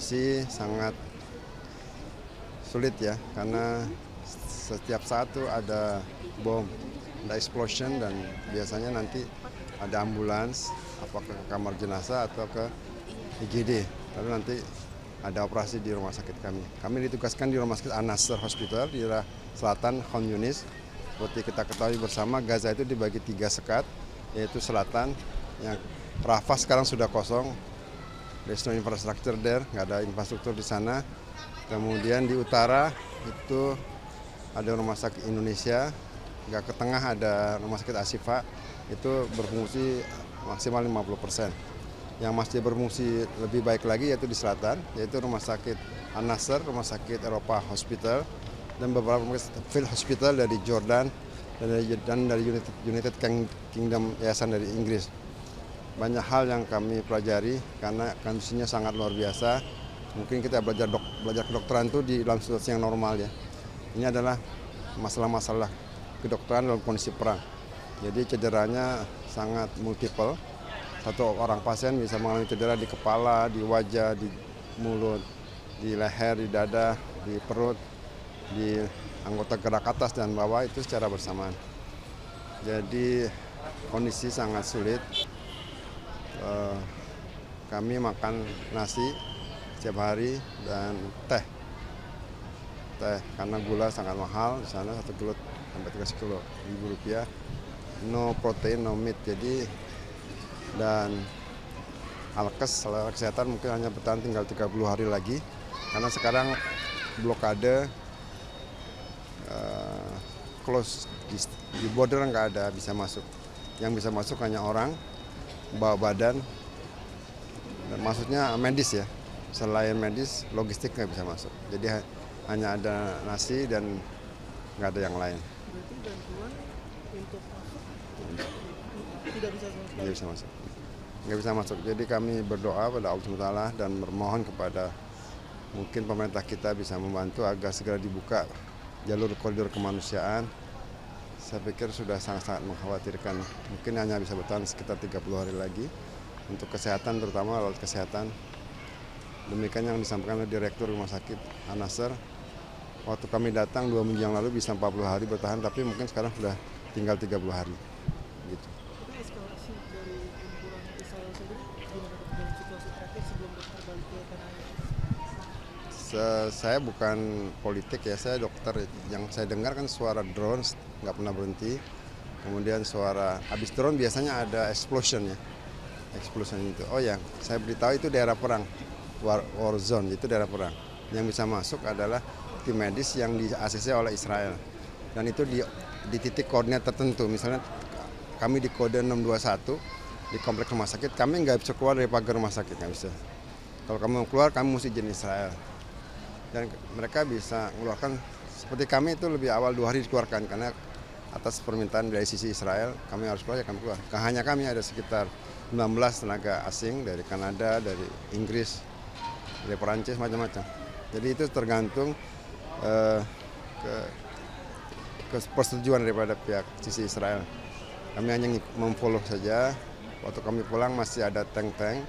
kondisi sangat sulit ya, karena setiap saat tuh ada bom, ada explosion, dan biasanya nanti ada ambulans, apakah ke kamar jenazah atau ke IGD. Lalu nanti ada operasi di rumah sakit kami. Kami ditugaskan di rumah sakit An-Nasr Hospital di daerah selatan Khan Yunis. Seperti kita ketahui bersama, Gaza itu dibagi 3 sekat, yaitu selatan, yang Rafah sekarang sudah kosong, there's no infrastructure there, nggak ada infrastruktur di sana. Kemudian di utara itu ada rumah sakit Indonesia, nggak ke tengah ada rumah sakit Ashifa, itu berfungsi maksimal 50%. Yang masih berfungsi lebih baik lagi yaitu di selatan, yaitu rumah sakit An-Nasr, rumah sakit Eropa Hospital, dan beberapa rumah sakit field hospital dari Jordan dan dari United Kingdom, yayasan dari Inggris. Banyak hal yang kami pelajari karena kondisinya sangat luar biasa. Mungkin kita belajar kedokteran itu di dalam situasi yang normal ya. Ini adalah masalah-masalah kedokteran dalam kondisi perang. Jadi cederanya sangat multiple. Satu orang pasien bisa mengalami cedera di kepala, di wajah, di mulut, di leher, di dada, di perut, di anggota gerak atas dan bawah, itu secara bersamaan. Jadi kondisi sangat sulit. Kami makan nasi setiap hari dan teh karena gula sangat mahal di sana, 1 kilo sampai 3 kilo Rp1.000. No protein, no meat. Jadi dan alkes kesehatan mungkin hanya bertahan tinggal 30 hari lagi karena sekarang blokade, close di border, nggak ada bisa masuk. Yang bisa masuk hanya orang bawa badan, dan maksudnya medis ya. Selain medis, logistik nggak bisa masuk. Jadi hanya ada nasi dan nggak ada yang lain. Berarti bantuan untuk masuk tidak bisa sama sekali? Nggak bisa masuk. Nggak bisa masuk. Jadi kami berdoa pada Allah Taala dan bermohon kepada mungkin pemerintah kita bisa membantu agar segera dibuka jalur koridor kemanusiaan. Saya pikir sudah sangat-sangat mengkhawatirkan. Mungkin hanya bisa bertahan sekitar 30 hari lagi untuk kesehatan, terutama alat kesehatan. Demikian yang disampaikan oleh Direktur Rumah Sakit An-Nasr. Waktu kami datang 2 minggu yang lalu bisa 40 hari bertahan, tapi mungkin sekarang sudah tinggal 30 hari. Gitu. Tapi eskalasi dari gempuran Israel sendiri gimana dalam situasi terakhir sebelum dokter balik ke tanah air? Saya bukan politik ya, saya dokter. Yang saya dengar kan suara drone nggak pernah berhenti. Kemudian suara habis drone biasanya ada explosion ya. Explosion itu. Oh ya, saya beritahu itu daerah perang. War zone, itu daerah perang. Yang bisa masuk adalah tim medis yang di ACC oleh Israel. Dan itu di titik koordinat tertentu. Misalnya kami di kode 621 di kompleks rumah sakit, kami nggak bisa keluar dari pagar rumah sakit, nggak bisa. Kalau kamu mau keluar, kami mesti izin Israel. Dan mereka bisa mengeluarkan, seperti kami itu lebih awal 2 hari dikeluarkan, karena atas permintaan dari sisi Israel, kami harus keluar, ya kami keluar. Hanya kami ada sekitar 19 tenaga asing dari Kanada, dari Inggris, dari Perancis, macam-macam. Jadi itu tergantung ke persetujuan daripada pihak sisi Israel. Kami hanya memfollow saja. Waktu kami pulang masih ada tank-tank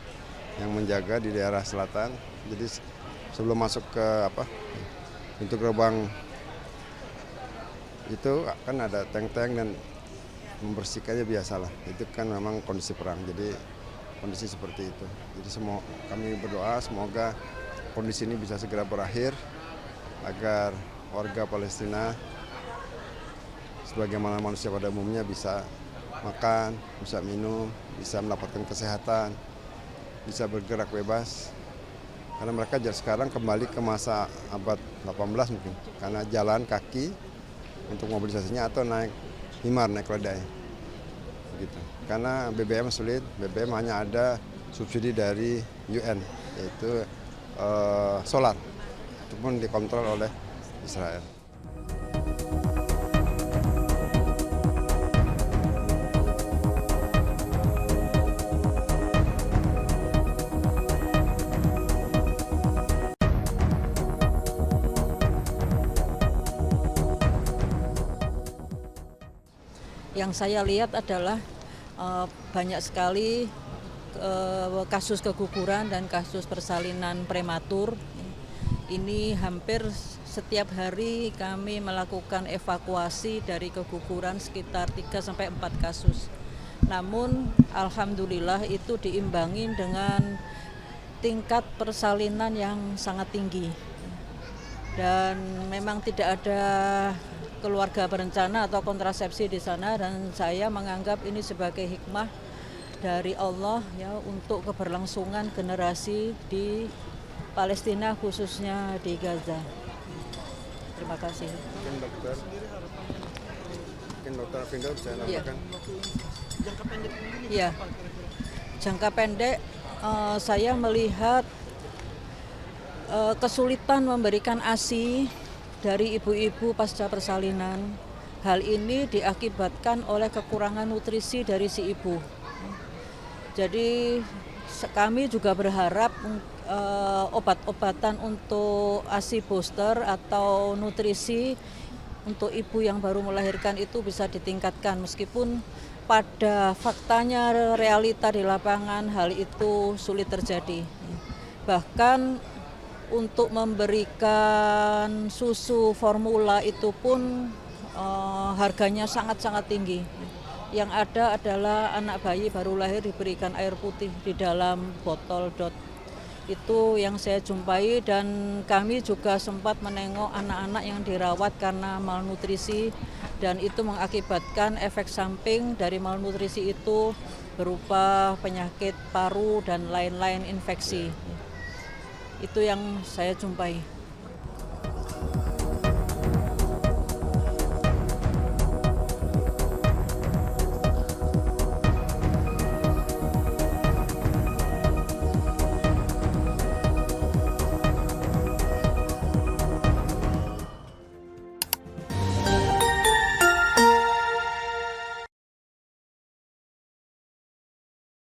yang menjaga di daerah selatan. Jadi sebelum masuk ke pintu gerbang itu kan ada tank-tank dan membersihkannya biasalah. Itu kan memang kondisi perang. Jadi kondisi seperti itu. Jadi kami berdoa semoga kondisi ini bisa segera berakhir agar warga Palestina sebagaimana manusia pada umumnya bisa makan, bisa minum, bisa mendapatkan kesehatan, bisa bergerak bebas. Karena mereka sekarang kembali ke masa abad 18 mungkin, karena jalan kaki untuk mobilisasinya atau naik himar, naik keledai. Begitu. Karena BBM sulit, BBM hanya ada subsidi dari UN, yaitu solar, itu pun dikontrol oleh Israel. Yang saya lihat adalah banyak sekali kasus keguguran dan kasus persalinan prematur. Ini hampir setiap hari kami melakukan evakuasi dari keguguran sekitar 3-4 kasus. Namun alhamdulillah itu diimbangi dengan tingkat persalinan yang sangat tinggi. Dan memang tidak ada keluarga berencana atau kontrasepsi di sana, dan saya menganggap ini sebagai hikmah dari Allah ya untuk keberlangsungan generasi di Palestina, khususnya di Gaza. Terima kasih. Mungkin dokter Afindo bisa Iya. nambahkan. Jangka pendek ini Iya. apa kira-kira? Jangka pendek saya melihat kesulitan memberikan ASI dari ibu-ibu pasca persalinan. Hal ini diakibatkan oleh kekurangan nutrisi dari si ibu. Jadi kami juga berharap obat-obatan untuk ASI booster atau nutrisi untuk ibu yang baru melahirkan itu bisa ditingkatkan, meskipun pada faktanya realita di lapangan hal itu sulit terjadi. Bahkan untuk memberikan susu formula itu pun harganya sangat-sangat tinggi. Yang ada adalah anak bayi baru lahir diberikan air putih di dalam botol dot. Itu yang saya jumpai, dan kami juga sempat menengok anak-anak yang dirawat karena malnutrisi, dan itu mengakibatkan efek samping dari malnutrisi itu berupa penyakit paru dan lain-lain infeksi. Itu yang saya jumpai.